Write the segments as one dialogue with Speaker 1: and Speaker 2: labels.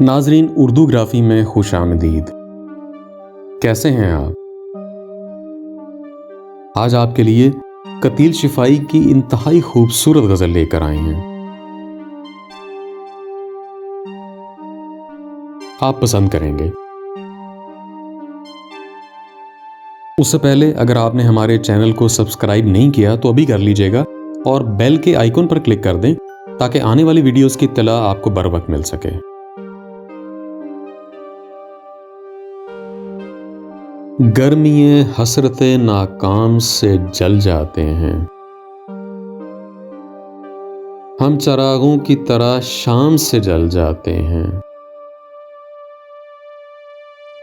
Speaker 1: नाजरीन, उर्दू ग्राफी में खुशामदीद। कैसे हैं आप? आज आपके लिए कतील शिफाई की इंतहाई खूबसूरत गजल लेकर आए हैं। आप पसंद करेंगे। उससे पहले अगर आपने हमारे चैनल को सब्सक्राइब नहीं किया तो अभी कर लीजिएगा और बेल के आइकन पर क्लिक कर दें ताकि आने वाली वीडियोस की इत्तला आपको बर वक्त मिल सके। गर्मिये हसरते नाकाम से जल जाते हैं, हम चरागों की तरह शाम से जल जाते हैं।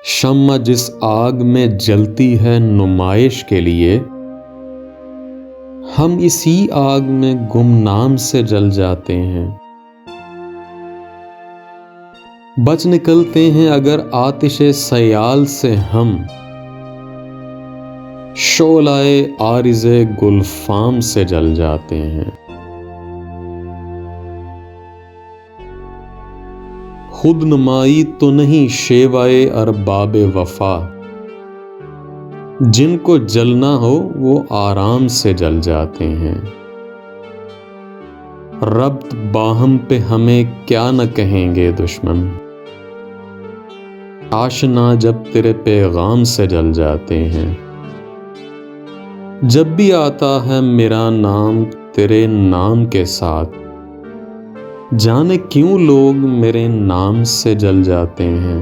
Speaker 1: शम्मा जिस आग में जलती है नुमाइश के लिए, हम इसी आग में गुमनाम से जल जाते हैं। बच निकलते हैं अगर आतिशे सयाल से हम, शोलाए आरिज़े गुलफाम से जल जाते हैं। खुद नुमाई तो नहीं शेवाए अरबाबे वफा, जिनको जलना हो वो आराम से जल जाते हैं। रब्त बाहम पे हमें क्या न कहेंगे दुश्मन, आशना जब तेरे पैगाम से जल जाते हैं। जब भी आता है मेरा नाम तेरे नाम के साथ, जाने क्यों लोग मेरे नाम से जल जाते हैं।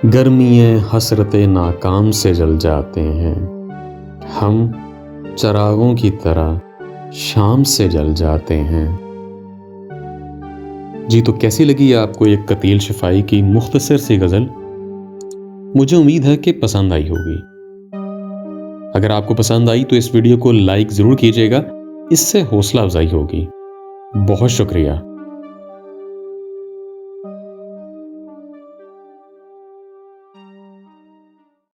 Speaker 1: गर्मिये हसरते नाकाम से जल जाते हैं, हम चरागों की तरह शाम से जल जाते हैं। जी, तो कैसी लगी आपको ये कतील शिफाई की मुख्तसर सी गज़ल? मुझे उम्मीद है कि पसंद आई होगी। अगर आपको पसंद आई तो इस वीडियो को लाइक ज़रूर कीजिएगा, इससे हौसला अफजाई होगी। बहुत शुक्रिया।